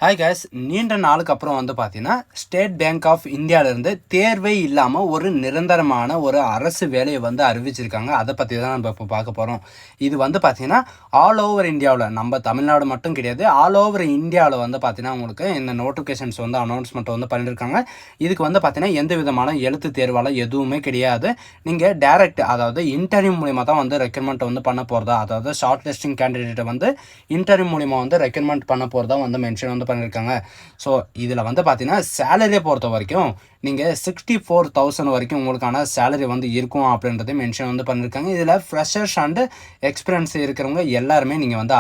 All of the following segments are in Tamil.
ஹாய் கேஸ், நீண்ட நாளுக்கு அப்புறம் வந்து பார்த்தீங்கன்னா ஸ்டேட் பேங்க் ஆஃப் இந்தியாவிலேருந்து தேர்வே இல்லாமல் ஒரு நிரந்தரமான ஒரு அரசு வேலையை வந்து அறிவிச்சிருக்காங்க. அதை பற்றி தான் நம்ம இப்போ பார்க்க போகிறோம். இது வந்து பார்த்தீங்கன்னா ஆல் ஓவர் இந்தியாவில், நம்ம தமிழ்நாடு மட்டும் கிடையாது, ஆல் ஓவர் இந்தியாவில் வந்து பார்த்தீங்கன்னா உங்களுக்கு இந்த நோட்டிஃபிகேஷன்ஸ் வந்து அனௌன்ஸ்மெண்ட் வந்து பண்ணியிருக்காங்க. இதுக்கு வந்து பார்த்தீங்கன்னா எந்த விதமான எழுத்து தேர்வால் எதுவுமே கிடையாது. நீங்கள் டேரெக்ட், அதாவது இன்டர்வியூ மூலிமா தான் வந்து ரெக்ரூட்மெண்ட் வந்து பண்ண போகிறதா, அதாவது ஷார்ட் லிஸ்டிங் கேண்டிடேட்டை வந்து இன்டர்வியூ மூலிமா வந்து ரெக்ரூட்மெண்ட் பண்ண போகிறதா வந்து மென்ஷன் வந்து பண்ணியிருக்காங்க. ஸோ இதில் வந்து பார்த்தீங்கன்னா சேலரியை பொறுத்த வரைக்கும் நீங்கள் 64,000 வரைக்கும் உங்களுக்கான சேலரி வந்து இருக்கும் அப்படின்றதையும் மென்ஷன் வந்து பண்ணியிருக்காங்க. இதில் ஃப்ரெஷர்ஸ் அண்டு எக்ஸ்பீரியன்ஸ் இருக்கிறவங்க எல்லாருமே நீங்கள் வந்து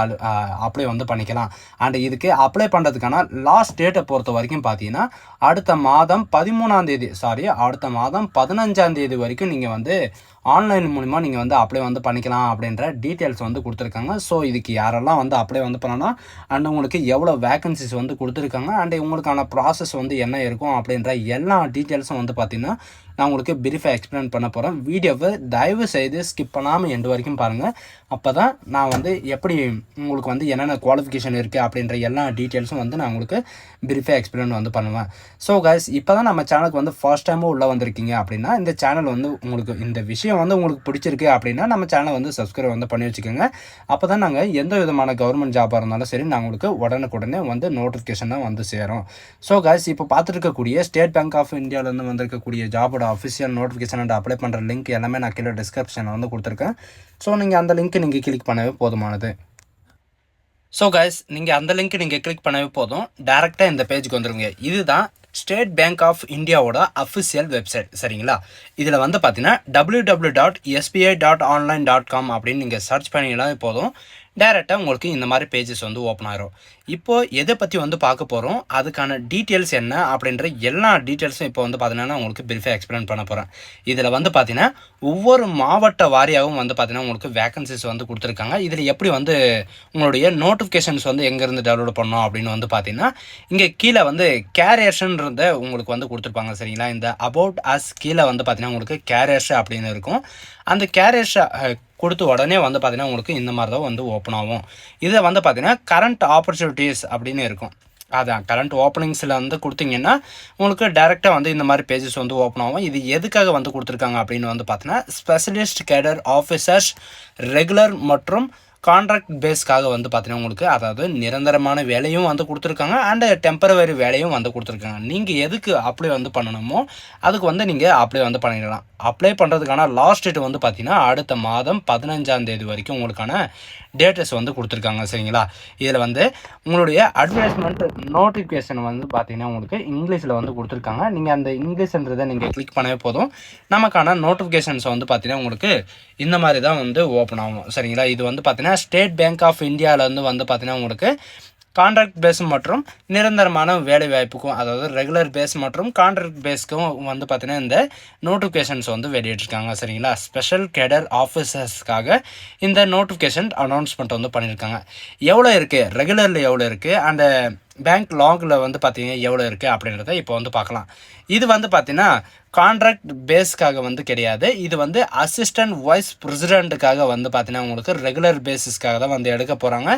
அப்ளை வந்து பண்ணிக்கலாம். அண்ட் இதுக்கு அப்ளை பண்ணுறதுக்கான லாஸ்ட் டேட்டை பொறுத்த வரைக்கும் பார்த்தீங்கன்னா அடுத்த மாதம் 15 வரைக்கும் நீங்கள் வந்து ஆன்லைன் மூலிமா நீங்கள் வந்து அப்ளை வந்து பண்ணிக்கலாம் அப்படின்ற டீட்டெயில்ஸ் வந்து கொடுத்துருக்காங்க. ஸோ இதுக்கு யாரெல்லாம் வந்து அப்ளை வந்து பண்ணலாம் அண்ட் உங்களுக்கு எவ்வளோ வேக்கன்சிஸ் வந்து கொடுத்துருக்காங்க அண்ட் உங்களுக்கான ப்ராசஸ் வந்து என்ன இருக்கும் அப்படின்ற எல்லா டீட்டெயில்ஸும் வந்து பார்த்திங்கன்னா நான் உங்களுக்கு பிரீஃபாக எக்ஸ்பிளைன் பண்ண போகிறேன். வீடியோவை தயவு செய்து ஸ்கிப் பண்ணாமல் எண்டு வரைக்கும் பாருங்கள். அப்போ தான் நான் வந்து எப்படி உங்களுக்கு வந்து என்னென்ன குவாலிஃபிகேஷன் இருக்குது அப்படின்ற எல்லா டீட்டெயில்ஸும் வந்து நான் உங்களுக்கு பிரீஃபாக எக்ஸ்பிளைன் வந்து பண்ணுவேன். ஸோ கைஸ், இப்போ தான் நம்ம சேனலுக்கு வந்து ஃபர்ஸ்ட் டைமும் உள்ளே வந்திருக்கீங்க அப்படின்னா இந்த சேனல் வந்து உங்களுக்கு இந்த விஷயம் வந்து உங்களுக்கு பிடிச்சிருக்கு அப்படின்னா நம்ம சேனலை வந்து சப்ஸ்கிரைப் வந்து பண்ணி வச்சுக்கோங்க. அப்போ தான் நாங்கள் எந்த விதமான கவர்மெண்ட் ஜாபாக இருந்தாலும் சரி நான் உங்களுக்கு உடனுக்குடனே வந்து நோட்டிஃபிகேஷனாக வந்து சேரும். ஸோ கைஸ், இப்போ பார்த்துருக்கக்கூடிய ஸ்டேட் பேங்க் ஆஃப் இந்தியாவிலேருந்து வந்திருக்கக்கூடிய ஜாபோட அஃபிஷியல் நோட்டிஃபிகேஷன் அண்ட் அப்ளை பண்ணுற லிங்க் எல்லாமே நான் கீழே டிஸ்கிரிப்ஷனில் வந்து கொடுத்துருக்கேன். ஸோ நீங்கள் அந்த லிங்க் நீங்கள் கிளிக் பண்ணவே போதுமானது. ஸோ கைஸ், நீங்கள் அந்த லிங்க் நீங்கள் கிளிக் பண்ணவே போதும், டேரெக்டாக இந்த பேஜுக்கு வந்துடுங்க. இதுதான் ஸ்டேட் பேங்க் ஆஃப் இந்தியாவோட அஃபிஷியல் வெப்சைட், சரிங்களா? இதில் வந்து பார்த்தீங்கன்னா www.sbi.online.com அப்படின்னு நீங்கள் சர்ச் பண்ணிங்கனாலே போதும், டேரெக்டாக உங்களுக்கு இந்த மாதிரி பேஜஸ் வந்து ஓப்பன் ஆகிரும். இப்போது எதை பற்றி வந்து பார்க்க போகிறோம், அதுக்கான டீட்டெயில்ஸ் என்ன அப்படின்ற எல்லா டீட்டெயில்ஸும் இப்போ வந்து பார்த்தீங்கன்னா உங்களுக்கு பிரீஃபாக எக்ஸ்பிளைன் பண்ண போகிறேன். இதில் வந்து பார்த்தீங்கன்னா ஒவ்வொரு மாவட்ட வாரியாகவும் வந்து பார்த்தீங்கன்னா உங்களுக்கு வேகன்சிஸ் வந்து கொடுத்துருக்காங்க. இதில் எப்படி வந்து உங்களுடைய நோட்டிஃபிகேஷன்ஸ் வந்து எங்கேருந்து டவுன்லோட் பண்ணணும் அப்படின்னு வந்து பார்த்தீங்கன்னா இங்கே கீழே வந்து கேரியர்ஸ்ன்றத உங்களுக்கு வந்து கொடுத்துருப்பாங்க, சரிங்களா? இந்த அபவுட் அஸ் கீழே வந்து பார்த்தீங்கன்னா உங்களுக்கு கேரியர்ஸ் அப்படின்னு இருக்கும். அந்த கேரியர்ஸ் கொடுத்து உடனே வந்து பார்த்தீங்கன்னா உங்களுக்கு இந்த மாதிரி தான் வந்து ஓப்பன் ஆகும். இதை வந்து பார்த்தீங்கன்னா கரண்ட் ஆப்பர்ச்சுனிட்டிஸ் அப்படின்னு இருக்கும். அதான் கரண்ட் ஓப்பனிங்ஸில் வந்து கொடுத்தீங்கன்னா உங்களுக்கு டேரெக்டாக வந்து இந்த மாதிரி பேஜஸ் வந்து ஓப்பன் ஆகும். இது எதுக்காக வந்து கொடுத்துருக்காங்க அப்படின்னு வந்து பார்த்தீங்கன்னா ஸ்பெஷலிஸ்ட் கேடர் ஆஃபீஸர்ஸ் ரெகுலர் மற்றும் கான்ட்ராக்ட் பேஸ்க்காக வந்து பார்த்தீங்கன்னா உங்களுக்கு அதாவது நிரந்தரமான வேலையும் வந்து கொடுத்துருக்காங்க அண்டு டெம்பரவரி வேலையும் வந்து கொடுத்துருக்காங்க. நீங்கள் எதுக்கு அப்ளை வந்து பண்ணணுமோ அதுக்கு வந்து நீங்கள் அப்ளை வந்து பண்ணிடலாம். அப்ளை பண்ணுறதுக்கான லாஸ்ட் டேட் வந்து பார்த்தீங்கன்னா அடுத்த மாதம் 15 வரைக்கும் உங்களுக்கான டேட்டஸ் வந்து கொடுத்துருக்காங்க, சரிங்களா? இதில் வந்து உங்களுடைய அட்வர்டைஸ்மெண்ட் நோட்டிஃபிகேஷன் வந்து பார்த்தீங்கன்னா உங்களுக்கு இங்கிலீஷில் வந்து கொடுத்துருக்காங்க. நீங்கள் அந்த இங்கிலீஷ்ன்றதை நீங்கள் கிளிக் பண்ணவே போதும், நமக்கான நோட்டிஃபிகேஷன்ஸ் வந்து பார்த்தீங்கன்னா உங்களுக்கு இந்த மாதிரி தான் வந்து ஓப்பன் ஆகும், சரிங்களா? இது வந்து பார்த்தீங்கன்னா ஸ்டேட் பேங்க் ஆஃப் இந்தியாவிலேருந்து வந்து பார்த்தீங்கன்னா உங்களுக்கு கான்ட்ராக்ட் பேஸ் மற்றும் நிரந்தரமான வேலை வாய்ப்புக்கும், அதாவது ரெகுலர் பேஸ் மற்றும் கான்ட்ராக்ட் பேஸ்க்கும் வந்து பார்த்தீங்கன்னா இந்த நோட்டிஃபிகேஷன்ஸ் வந்து வெளியிட்டிருக்காங்க, சரிங்களா? ஸ்பெஷல் கேடர் ஆஃபீஸர்ஸ்க்காக இந்த நோட்டிஃபிகேஷன் அனௌன்ஸ்மெண்ட் வந்து பண்ணியிருக்காங்க. எவ்வளோ இருக்குது, ரெகுலரில் எவ்வளோ இருக்குது, அந்த பேங்க் லாங்கில் வந்து பார்த்தீங்கன்னா எவ்வளோ இருக்குது அப்படின்றத இப்போ வந்து பார்க்கலாம். இது வந்து பார்த்தீங்கன்னா கான்ட்ராக்ட் பேஸ்க்காக வந்து கிடையாது, இது வந்து அசிஸ்டன்ட் வைஸ் பிரசிடெண்ட்டுக்காக வந்து பார்த்தீங்கன்னா உங்களுக்கு ரெகுலர் பேஸிஸ்க்காக தான் வந்து எடுக்க போகிறாங்க.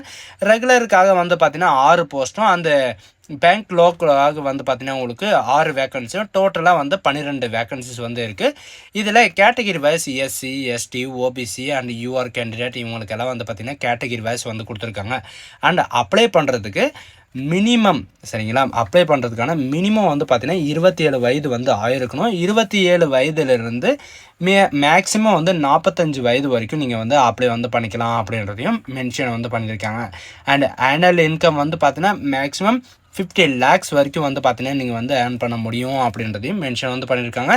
ரெகுலருக்காக வந்து பார்த்தீங்கன்னா 6 போஸ்ட்டும் அந்த பேங்க் லோக்கலாக வந்து பார்த்தீங்கன்னா உங்களுக்கு 6 வேக்கன்சியும் டோட்டலாக வந்து 12 வேக்கன்சிஸ் வந்து இருக்குது. இதில் category wise SC ST OBC and UR candidate இவங்களுக்கெல்லாம் வந்து பார்த்தீங்கன்னா கேட்டகிரி வைஸ் வந்து கொடுத்துருக்காங்க. அண்ட் அப்ளை பண்ணுறதுக்கு மினிமம், சரிங்களா? அப்ளை பண்ணுறதுக்கான மினிமம் வந்து பார்த்தீங்கன்னா 27 வயது வந்து ஆயிருக்கணும். 27 வயதுலேருந்து மேக்ஸிமம் வந்து 45 வயது வரைக்கும் நீங்கள் வந்து அப்ளை வந்து பண்ணிக்கலாம் அப்படின்றதையும் மென்ஷன் வந்து பண்ணியிருக்காங்க. அண்ட் ஆனுவல் இன்கம் வந்து பார்த்தீங்கன்னா மேக்ஸிமம் 50 lakhs வரைக்கும் வந்து பார்த்தீங்கன்னா நீங்கள் வந்து ஏர்ன் பண்ண முடியும் அப்படின்றதையும் மென்ஷன் வந்து பண்ணியிருக்காங்க.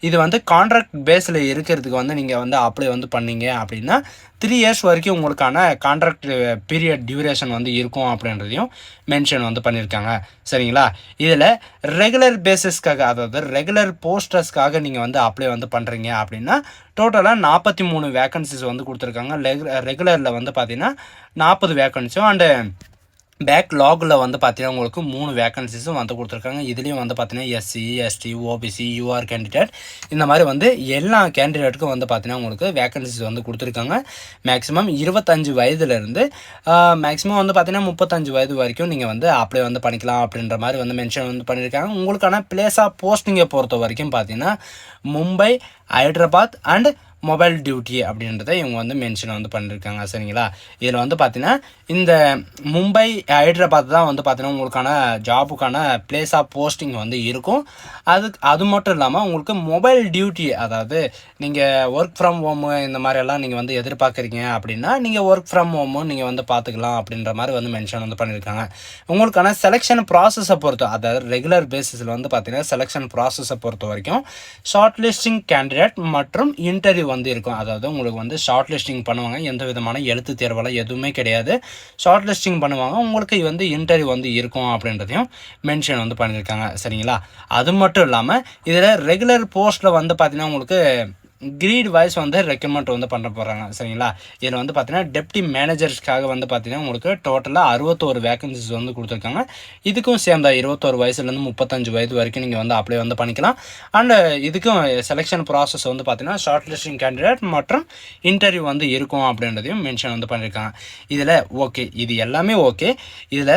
இது வந்து கான்ட்ராக்ட் பேஸில் இருக்கிறதுக்கு வந்து நீங்கள் வந்து அப்ளை வந்து பண்ணீங்க அப்படின்னா 3 years வரைக்கும் உங்களுக்கான கான்ட்ராக்ட் பீரியட் டியூரேஷன் வந்து இருக்கும் அப்படின்றதையும் மென்ஷன் வந்து பண்ணியிருக்காங்க, சரிங்களா? இதில் ரெகுலர் பேஸஸ்க்காக, அதாவது ரெகுலர் போஸ்டர்ஸ்க்காக நீங்கள் வந்து அப்ளை வந்து பண்ணுறீங்க அப்படின்னா டோட்டலாக 43 வேக்கன்சிஸ் வந்து கொடுத்துருக்காங்க. ரெகுலரில் வந்து பார்த்தீங்கன்னா 40 வேக்கன்சியும் அண்டு பேக்லாகில் வந்து பார்த்தீங்கன்னா உங்களுக்கு 3 வேக்கன்சிஸும் வந்து கொடுத்துருக்காங்க. இதுலேயும் வந்து பார்த்தீங்கன்னா SC, ST, OBC, UR candidate இந்த மாதிரி வந்து எல்லா கேண்டிடேட்டுக்கும் வந்து பார்த்தீங்கன்னா உங்களுக்கு வேக்கன்சிஸ் வந்து கொடுத்துருக்காங்க. மேக்ஸிமம் 25 வயதுலேருந்து மேக்ஸிமம் வந்து பார்த்தீங்கன்னா 35 வயது வரைக்கும் நீங்கள் வந்து அப்ளை வந்து பண்ணிக்கலாம் அப்படின்ற மாதிரி வந்து மென்ஷன் வந்து பண்ணியிருக்காங்க. உங்களுக்கான பிளேஸ் ஆஃப் போஸ்டிங்கை பொறுத்த வரைக்கும் பார்த்தீங்கன்னா Mumbai, Hyderabad and mobile duty அப்படின்றத இவங்க வந்து மென்ஷன் வந்து பண்ணியிருக்காங்க. சரிங்களா, இதில் வந்து பார்த்தீங்கன்னா இந்த மும்பை, ஹைதராபாத் தான் வந்து பார்த்தீங்கன்னா உங்களுக்கான ஜாபுக்கான பிளேஸ் ஆஃப் போஸ்டிங் வந்து இருக்கும். அது மட்டும் இல்லாமல் உங்களுக்கு மொபைல் டியூட்டி, அதாவது நீங்கள் ஒர்க் ஃப்ரம் ஹோமு இந்த மாதிரியெல்லாம் நீங்கள் வந்து எதிர்பார்க்குறீங்க அப்படின்னா நீங்கள் ஒர்க் ஃப்ரம் ஹோமு நீங்கள் வந்து பார்த்துக்கலாம் அப்படின்ற மாதிரி வந்து மென்ஷன் வந்து பண்ணியிருக்காங்க. உங்களுக்கான செலெக்ஷன் ப்ராசஸை பொறுத்து, அதாவது ரெகுலர் பேசிஸில் வந்து பார்த்தீங்கன்னா செலெக்ஷன் ப்ராசஸை பொறுத்த வரைக்கும் ஷார்ட் லிஸ்டிங் கேண்டிடேட் மற்றும் இன்டர்வியூ வந்து இருக்கும். அதாவது உங்களுக்கு வந்து ஷார்ட் லிஸ்டிங் பண்ணுவாங்க, எந்த விதமான எழுத்து தேர்வெல்லாம் எதுவுமே கிடையாது. ஷார்ட் லிஸ்டிங் பண்ணுவாங்க, உங்களுக்கு வந்து இன்டர்வியூ வந்து இருக்கும் அப்படின்றதையும் மென்ஷன் வந்து பண்ணியிருக்காங்க. சரிங்களா, அது மட்டும் இல்லாமல் இதில் ரெகுலர் போஸ்ட்டில் வந்து பார்த்தீங்கன்னா உங்களுக்கு கிரீட் வைஸ் வந்து ரெக்கமெண்ட் வந்து பண்ண போகிறாங்க. சரிங்களா, இதில் வந்து பார்த்தீங்கன்னா டெப்டி மேனேஜர்ஸ்க்காக வந்து பார்த்தீங்கன்னா உங்களுக்கு டோட்டலாக 61 வேக்கன்சிஸ் வந்து கொடுத்துருக்காங்க. இதுக்கும் சேம் தான் 21 வயசுலேருந்து 35 வயது வரைக்கும் நீங்கள் வந்து அப்ளை வந்து பண்ணிக்கலாம். அண்டு இதுக்கும் செலெக்ஷன் ப்ராசஸ் வந்து பார்த்தீங்கன்னா ஷார்ட் லிஸ்டிங் கேண்டிடேட் மற்றும் இன்டர்வியூ வந்து இருக்கும் அப்படின்றதையும் மென்ஷன் வந்து பண்ணியிருக்காங்க. இதில் ஓகே, இது எல்லாமே ஓகே. இதில்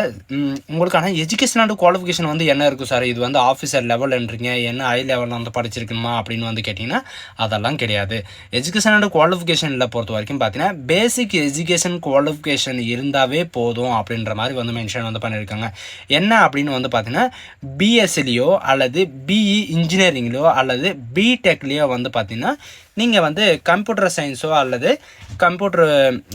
உங்களுக்கான எஜுகேஷன் அண்ட் குவாலிஃபிகேஷன் வந்து என்ன இருக்கும் சார், இது வந்து ஆஃபீஸர் லெவல்ன்றீங்க, என்ன ஹை லெவலில் வந்து படிச்சிருக்கணுமா அப்படின்னு வந்து கேட்டிங்கன்னா அதெல்லாம் கிடையாது. எஜுகேஷன் அண்ட் குவாலிஃபிகேஷனில் பொறுத்த வரைக்கும் பார்த்தீங்கன்னா பேசிக் எஜுகேஷன் குவாலிஃபிகேஷன் இருந்தாவே போதும் அப்படின்ற மாதிரி வந்து மென்ஷன் வந்து பண்ணியிருக்காங்க. என்ன அப்படின்னு வந்து பார்த்தீங்கன்னா பிஎஸ்சிலையோ அல்லது பிஇ இன்ஜினியரிங்லையோ அல்லது பிடெக்லேயோ வந்து பார்த்தீங்கன்னா நீங்கள் வந்து கம்ப்யூட்டர் சயின்ஸோ அல்லது கம்ப்யூட்டர்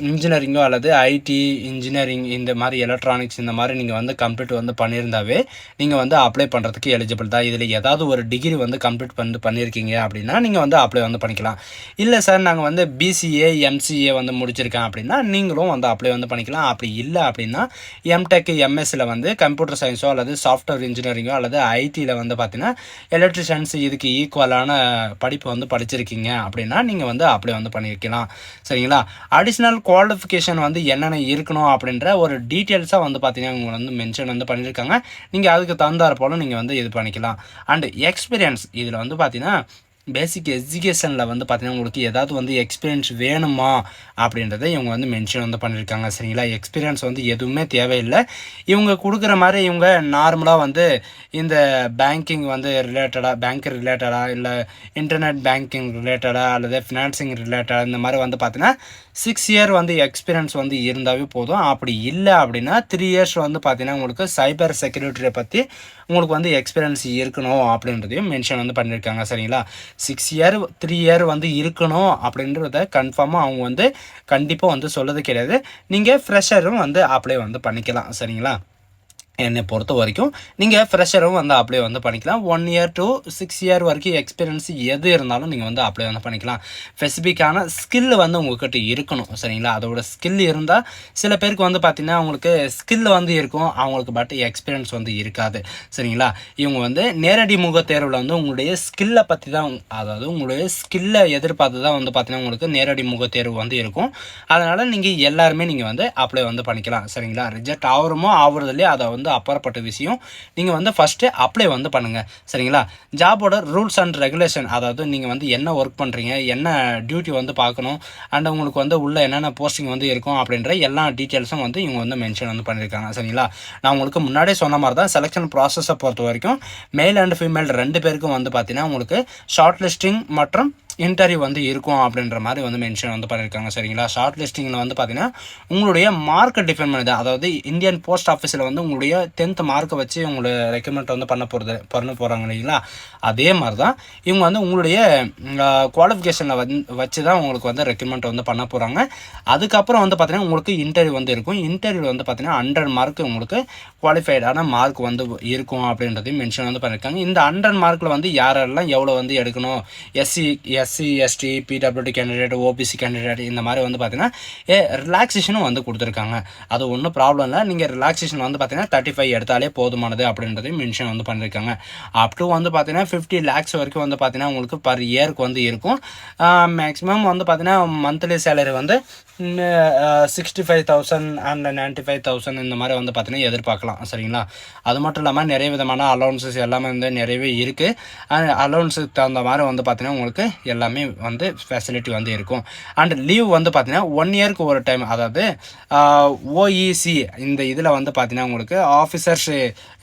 இன்ஜினியரிங்கோ அல்லது ஐடி இன்ஜினியரிங் இந்த மாதிரி எலக்ட்ரானிக்ஸ் இந்த மாதிரி நீங்கள் வந்து கம்ப்ளீட் வந்து பண்ணியிருந்தாவே நீங்கள் வந்து அப்ளை பண்ணுறதுக்கு எலிஜிபிள் தான். இதில் ஏதாவது ஒரு டிகிரி வந்து கம்ப்ளீட் பண்ணியிருக்கீங்க அப்படின்னா நீங்கள் வந்து அப்ளை வந்து பண்ணிக்கலாம். இல்லை சார் நாங்கள் வந்து பிசிஏ, எம்சிஏ வந்து முடிச்சிருக்கேன் அப்படின்னா நீங்களும் வந்து அப்ளை வந்து பண்ணிக்கலாம். அப்படி இல்லை அப்படின்னா எம்டெக், எம்எஸ்சில் வந்து கம்ப்யூட்டர் சயின்ஸோ அல்லது சாஃப்ட்வேர் இன்ஜினியரிங்கோ அல்லது ஐடியில் வந்து பார்த்தீங்கன்னா எலக்ட்ரிஷியன்ஸ் இதுக்கு ஈக்குவலான படிப்பு வந்து படிச்சிருக்கீங்க அப்படின்னா நீங்கள் வந்து அப்ளை வந்து பண்ணியிருக்கலாம். சரிங்களா, அடிஷ்னல் குவாலிஃபிகேஷன் வந்து என்னென்ன இருக்கணும் அப்படின்ற ஒரு டீட்டெயில்ஸாக வந்து பார்த்தீங்கன்னா உங்களை வந்து மென்ஷன் வந்து பண்ணியிருக்காங்க. நீங்கள் அதுக்கு தகுந்தாற் போல் நீங்கள் வந்து இது பண்ணிக்கலாம். அண்டு எக்ஸ்பீரியன்ஸ், இதில் வந்து பார்த்தீங்கன்னா பேசிக் எஜுகேஷனில் வந்து பார்த்தீங்கன்னா உங்களுக்கு ஏதாவது வந்து எக்ஸ்பீரியன்ஸ் வேணுமா அப்படின்றத இவங்க வந்து மென்ஷன் வந்து பண்ணியிருக்காங்க. சரிங்களா, எக்ஸ்பீரியன்ஸ் வந்து எதுவுமே தேவையில்லை. இவங்க கொடுக்குற மாதிரி இவங்க நார்மலாக வந்து இந்த பேங்கிங் வந்து ரிலேட்டடாக, பேங்க் ரிலேட்டடாக இல்லை இன்டர்நெட் பேங்கிங் ரிலேட்டடாக அல்லது ஃபினான்சிங் ரிலேட்டடாக இந்த மாதிரி வந்து பார்த்தீங்கன்னா 6 இயர் வந்து எக்ஸ்பீரியன்ஸ் வந்து இருந்தாவே போதும். அப்படி இல்லை அப்படின்னா 3 இயர்ஸ் வந்து பார்த்தீங்கன்னா உங்களுக்கு சைபர் செக்யூரிட்டியை பற்றி உங்களுக்கு வந்து எக்ஸ்பீரியன்ஸ் இருக்கணும் அப்படின்றதையும் மென்ஷன் வந்து பண்ணியிருக்காங்க. சரிங்களா, 6 இயர் 3 இயர் வந்து இருக்கணும் அப்படின்றத கன்ஃபார்மாக அவங்க வந்து கண்டிப்பாக வந்து சொல்லது கிடையாது. நீங்கள் ஃப்ரெஷரும் வந்து அப்ளை வந்து பண்ணிக்கலாம். சரிங்களா, என்னை பொறுத்த வரைக்கும் நீங்கள் ஃப்ரெஷரும் வந்து அப்ளை வந்து பண்ணிக்கலாம். 1 இயர் to 6 இயர் வரைக்கும் எக்ஸ்பீரியன்ஸ் எது இருந்தாலும் நீங்கள் வந்து அப்ளை வந்து பண்ணிக்கலாம். ஸ்பெசிஃபிக்கான ஸ்கில் வந்து உங்கள்கிட்ட இருக்கணும். சரிங்களா, அதோட ஸ்கில் இருந்தால் சில பேருக்கு வந்து பார்த்திங்கன்னா அவங்களுக்கு ஸ்கில் வந்து இருக்கும், அவங்களுக்கு பட் எக்ஸ்பீரியன்ஸ் வந்து இருக்காது. சரிங்களா, இவங்க வந்து நேரடி முக தேர்வில் வந்து உங்களுடைய ஸ்கில்லை பற்றி தான், அதாவது உங்களுடைய ஸ்கில்லை எதிர்பார்த்து தான் வந்து பார்த்திங்கன்னா உங்களுக்கு நேரடி முக தேர்வு வந்து இருக்கும். அதனால் நீங்கள் எல்லாருமே நீங்கள் வந்து அப்ளை வந்து பண்ணிக்கலாம். சரிங்களா, ரிஜெக்ட் ஆகிறமோ ஆகுறதுலேயே அதை வந்து அப்பாற்பட்ட விஷயம். நீங்கள் வந்து ஃபஸ்ட்டு அப்ளை வந்து பண்ணுங்கள். சரிங்களா, ஜாபோட ரூல்ஸ் அண்ட் ரெகுலேஷன், அதாவது நீங்கள் வந்து என்ன ஒர்க் பண்ணுறீங்க, என்ன டியூட்டி வந்து பார்க்கணும், அண்ட் உங்களுக்கு வந்து உள்ள என்னென்ன போஸ்டிங் வந்து இருக்கும் அப்படின்ற எல்லா டீட்டெயில்ஸும் வந்து இவங்க வந்து மென்ஷன் வந்து பண்ணியிருக்காங்க. சரிங்களா, நான் உங்களுக்கு முன்னாடியே சொன்ன மாதிரி தான் செலெக்ஷன் ப்ராசஸை பொறுத்த வரைக்கும் மேல் அண்ட் ஃபீமேல் 2 பேருக்கும் வந்து பார்த்தீங்கன்னா உங்களுக்கு ஷார்ட் லிஸ்டிங் மற்றும் இன்டர்வியூ வந்து இருக்கும் அப்படின்ற மாதிரி வந்து மென்ஷன் வந்து பண்ணியிருக்காங்க. சரிங்களா, ஷார்ட் லிஸ்டிங்கில் வந்து பார்த்தீங்கன்னா உங்களுடைய மார்க்கை டிஃபைன் பண்ணுது. அதாவது இந்தியன் போஸ்ட் ஆஃபீஸில் வந்து உங்களுடைய 10th மார்க்கை வச்சு உங்களை ரெக்கமெண்ட் வந்து பண்ண போகிறாங்க இல்லைங்களா, அதே மாதிரி தான் இவங்க வந்து உங்களுடைய குவாலிஃபிகேஷனை வச்சு தான் உங்களுக்கு வந்து ரெக்கமெண்ட் வந்து பண்ண போகிறாங்க. அதுக்கப்புறம் வந்து பார்த்தீங்கன்னா உங்களுக்கு இன்டர்வியூ வந்து இருக்கும். இன்டர்வியூவில் வந்து பார்த்தீங்கன்னா 100 மார்க் உங்களுக்கு குவாலிஃபைடான மார்க் வந்து இருக்கும் அப்படின்றதையும் மென்ஷன் வந்து பண்ணியிருக்காங்க. இந்த 100 மார்க்கில் வந்து யாரெல்லாம் எவ்வளோ வந்து எடுக்கணும், SC SC ST PWD candidate OBC candidate இந்த மாதிரி வந்து பார்த்தீங்கன்னா ரிலாக்ஸேஷனும் வந்து கொடுத்துருக்காங்க. அது ஒன்றும் ப்ராப்ளம் இல்லை. நீங்கள் ரிலாக்ஸேஷன் வந்து பார்த்தீங்கன்னா 35 எடுத்தாலே போதுமானது அப்படின்றதையும் மென்ஷன் வந்து பண்ணியிருக்காங்க. அப் டு வந்து பார்த்தீங்கன்னா 50 lakhs வரைக்கும் வந்து பார்த்தீங்கன்னா உங்களுக்கு பர் இயருக்கு வந்து இருக்கும். மேக்ஸிமம் வந்து பார்த்தீங்கன்னா மந்த்லி சேலரி வந்து 65,000 அண்ட் 95,000 இந்த மாதிரி வந்து பார்த்தீங்கன்னா எதிர்பார்க்கலாம். சரிங்களா? அது மட்டும் இல்லாமல் நிறைய விதமான அலௌன்சஸ் எல்லாமே வந்து நிறையவே இருக்குது. அலௌன்ஸுக்கு தகுந்த மாதிரி வந்து பார்த்தீங்கன்னா உங்களுக்கு எல்லாமே வந்து ஃபெசிலிட்டி வந்து இருக்கும். அண்ட் லீவ் வந்து பார்த்தீங்கன்னா 1 இயருக்கு ஒரு டைம், அதாவது ஓஇசி இந்த இதில் வந்து பார்த்தீங்கன்னா உங்களுக்கு ஆஃபீஸர்ஸ்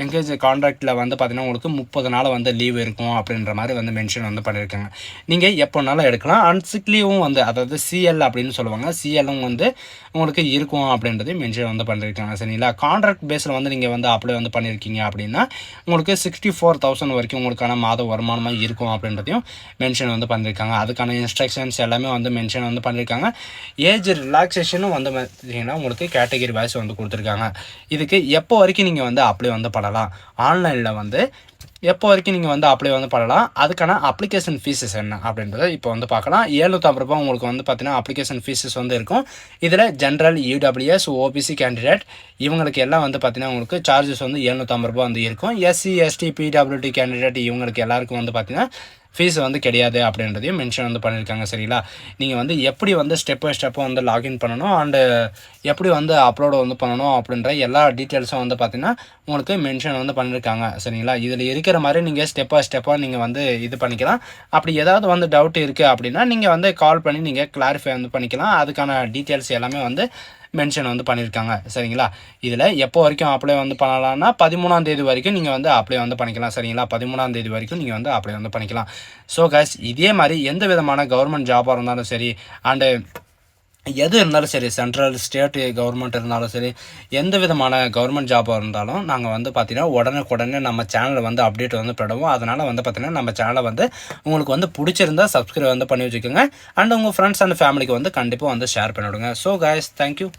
என்கேஜ் கான்ட்ராக்டில் வந்து பார்த்தீங்கன்னா உங்களுக்கு 30 நாள் வந்து லீவ் இருக்கும் அப்படின்ற மாதிரி வந்து மென்ஷன் வந்து பண்ணியிருக்காங்க. நீங்கள் எப்போனாலும் எடுக்கலாம். அண்ட் சிக் லீவும் வந்து, அதாவது சிஎல் அப்படின்னு சொல்லுவாங்க, சிஎல்லும் வந்து உங்களுக்கு இருக்கும் அப்படின்றதையும் மென்ஷன் வந்து பண்ணியிருக்காங்க. சரிங்களா? கான்ட்ராக்ட் பேஸில் வந்து நீங்கள் வந்து அப்ளை வந்து பண்ணியிருக்கீங்க அப்படின்னா உங்களுக்கு 64,000 வரைக்கும் உங்களுக்கான மாத வருமானமாக இருக்கும் அப்படின்றதையும் மென்ஷன் வந்து பண்ணியிருக்காங்க. அதுக்கான இன்ஸ்ட்ரக்ஷன்ஸ் எல்லாமே வந்து மென்ஷன் வந்து பண்ணியிருக்காங்க. ஏஜ் ரிலாக்ஸேஷனும் வந்து பார்த்தீங்கன்னா உங்களுக்கு கேட்டகரி வைஸ் வந்து கொடுத்துருக்காங்க. இதுக்கு எப்போ வரைக்கும் நீங்கள் வந்து அப்ளை வந்து பண்ணலாம், ஆன்லைனில் வந்து எப்போ வரைக்கும் நீங்கள் வந்து அப்ளை வந்து பண்ணலாம், அதுக்கான அப்ளிகேஷன் ஃபீஸஸ் என்ன அப்படின்றத இப்போ வந்து பார்க்கலாம். 750 ரூபாய் உங்களுக்கு வந்து பார்த்தீங்கன்னா அப்ளிகேஷன் ஃபீஸஸ் வந்து இருக்கும். இதில் ஜென்ரல், இடபிள்யூஎஸ், ஓபிசி கேண்டிடேட் இவங்களுக்கு எல்லாம் வந்து பார்த்தீங்கன்னா உங்களுக்கு சார்ஜஸ் வந்து 750 ரூபாய் வந்து இருக்கும். எஸ்சி எஸ்டி பிடபிள்யூடி கேண்டிடேட் இவங்களுக்கு எல்லாருக்கும் வந்து பார்த்தீங்கன்னா ஃபீஸ் வந்து கிடையாது அப்படின்றதையும் மென்ஷன் வந்து பண்ணியிருக்காங்க. சரிங்களா? நீங்கள் வந்து எப்படி வந்து ஸ்டெப் பை ஸ்டெப்பாக வந்து லாகின் பண்ணணும் அண்டு எப்படி வந்து அப்லோடு வந்து பண்ணணும் அப்படின்ற எல்லா டீட்டெயில்ஸும் வந்து பார்த்திங்கன்னா உங்களுக்கு மென்ஷன் வந்து பண்ணியிருக்காங்க. சரிங்களா? இதில் இருக்கிற மாதிரி நீங்கள் ஸ்டெப் பை ஸ்டெப்பாக நீங்கள் வந்து இது பண்ணிக்கலாம். அப்படி ஏதாவது வந்து டவுட் இருக்குது அப்படின்னா நீங்கள் வந்து கால் பண்ணி நீங்கள் கிளாரிஃபை வந்து பண்ணிக்கலாம். அதுக்கான டீட்டெயில்ஸ் எல்லாமே வந்து மென்ஷன் வந்து பண்ணியிருக்காங்க. சரிங்களா? இதில் எப்போ வரைக்கும் அப்ளை வந்து பண்ணலாம்னா 13ஆம் தேதி வரைக்கும் நீங்கள் வந்து அப்ளை வந்து பண்ணிக்கலாம். சரிங்களா? 13ஆம் தேதி வரைக்கும் நீங்கள் வந்து அப்ளை வந்து பண்ணிக்கலாம். ஸோ கைஸ், இதே மாதிரி எந்த விதமான கவர்மெண்ட் ஜாபாக இருந்தாலும் சரி அண்டு எது இருந்தாலும் சரி, சென்ட்ரல் ஸ்டேட் கவர்மெண்ட் இருந்தாலும் சரி, எந்த விதமான கவர்மெண்ட் ஜாபாக இருந்தாலும் நாங்கள் வந்து பார்த்திங்கன்னா உடனே நம்ம சேனலில் வந்து அப்டேட் வந்து போடுவோம். அதனால் வந்து பார்த்திங்கன்னா நம்ம சேனலை வந்து உங்களுக்கு வந்து பிடிச்சிருந்தா சப்ஸ்கிரைப் வந்து பண்ணி வச்சுக்கோங்க. அண்ட் உங்கள் ஃப்ரெண்ட்ஸ் அண்ட் ஃபேமிலிக்கு வந்து கண்டிப்பாக வந்து ஷேர் பண்ணிவிடுங்க. So guys, thank you.